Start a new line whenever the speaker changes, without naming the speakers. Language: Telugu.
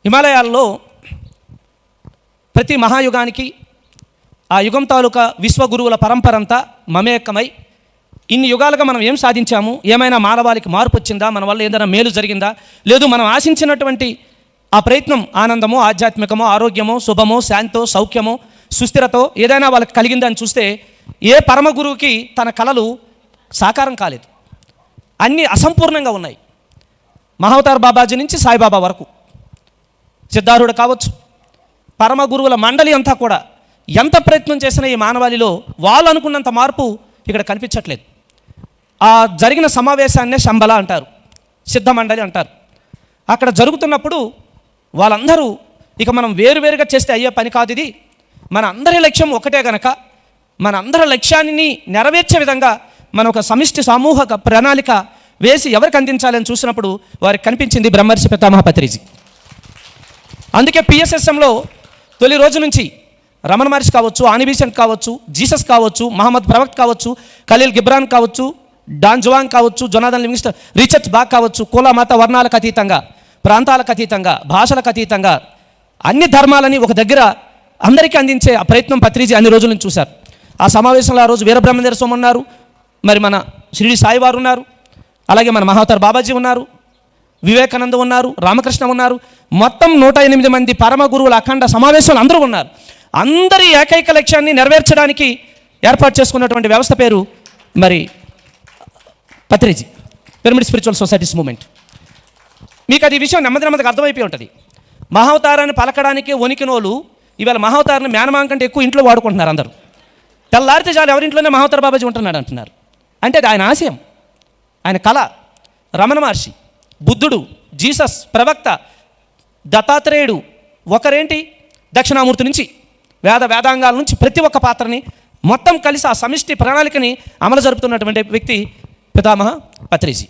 హిమాలయాల్లో ప్రతి మహాయుగానికి ఆ యుగం తాలూకా విశ్వగురువుల పరంపరంతా మమేకమై ఇన్ని యుగాలుగా మనం ఏం సాధించాము, ఏమైనా మానవాళికి మార్పు వచ్చిందా, మన వల్ల ఏదైనా మేలు జరిగిందా, లేదు మనం ఆశించినటువంటి ఆ ప్రయత్నం ఆనందమో, ఆధ్యాత్మికమో, ఆరోగ్యమో, శుభమో, శాంతో, సౌఖ్యమో, సుస్థిరతో ఏదైనా వాళ్ళకి కలిగిందని చూస్తే ఏ పరమ గురువుకి తన కళలు సాకారం కాలేదు. అన్నీ అసంపూర్ణంగా ఉన్నాయి. మహావతార్ బాబాజీ నుంచి సాయిబాబా వరకు, సిద్ధారుడు కావచ్చు, పరమ గురువుల మండలి అంతా కూడా ఎంత ప్రయత్నం చేసినా ఈ మానవాళిలో వాళ్ళు అనుకున్నంత మార్పు ఇక్కడ కనిపించట్లేదు. ఆ జరిగిన సమావేశాన్నే శంబల అంటారు, సిద్ధ మండలి అంటారు. అక్కడ జరుగుతున్నప్పుడు వాళ్ళందరూ ఇక మనం వేరువేరుగా చేస్తే అయ్యే పని కాదు ఇది, మన అందరి లక్ష్యం ఒకటే గనక మన అందరి లక్ష్యాన్ని నెరవేర్చే విధంగా మన ఒక సమిష్టి సామూహిక ప్రణాళిక వేసి ఎవరికి అందించాలని చూసినప్పుడు వారికి కనిపించింది బ్రహ్మర్షి పితామహ పత్రిజీ. అందుకే పిఎస్ఎస్ఎంలో తొలి రోజు నుంచి రమణ మహర్షి కావచ్చు, ఆనిబీసెంట్ కావచ్చు, జీసస్ కావచ్చు, మహమ్మద్ ప్రవక్త కావచ్చు, ఖలీల్ గిబ్రాన్ కావచ్చు, డాన్ జువాంగ్ కావచ్చు, జొనాథన్ లివింగ్స్టన్, రిచర్డ్ బాగ్ కావచ్చు, కుల మత వర్ణాలకు అతీతంగా, ప్రాంతాలకు అతీతంగా, భాషలకు అతీతంగా అన్ని ధర్మాలని ఒక దగ్గర అందరికీ అందించే ఆ ప్రయత్నం పత్రిజీ అన్ని రోజుల నుంచి చూశారు. ఆ సమావేశంలో ఆ రోజు వీరబ్రహ్మేంద్ర స్వామి ఉన్నారు, మరి మన షిరిడి సాయివారు ఉన్నారు, అలాగే మన మహావతార్ బాబాజీ ఉన్నారు, వివేకానంద ఉన్నారు, రామకృష్ణ ఉన్నారు, మొత్తం 108 మంది పరమ గురువుల అఖండ సమావేశాలు అందరూ ఉన్నారు. అందరి ఏకైక లక్ష్యాన్ని నెరవేర్చడానికి ఏర్పాటు చేసుకున్నటువంటి వ్యవస్థ పేరు మరి Patriji, pyramid spiritual societies moment. మీకు అది విషయం నెమ్మదిగా అర్థమైపోయి ఉంటుంది. మహావతారాన్ని పలకడానికి వణికినోళ్ళు ఇవాళ మహావతారాన్ని మేనమాం కంటే ఎక్కువ ఇంట్లో వాడుకుంటున్నారు. అందరూ తెల్లారితే చాలు ఎవరింట్లోనే మహావతార్ బాబాజీ ఉంటున్నాడు అంటున్నారు. అంటే అది ఆయన ఆశయం, ఆయన కళ. రమణ మహర్షి, బుద్ధుడు, జీసస్, ప్రవక్త, దత్తాత్రేయుడు, ఒకరేంటి దక్షిణామూర్తి నుంచి వేదాంగాల నుంచి ప్రతి ఒక్క పాత్రని మొత్తం కలిసి ఆ సమిష్టి ప్రణాళికని అమలు జరుపుతున్నటువంటి వ్యక్తి పితామహ పత్రిజీ.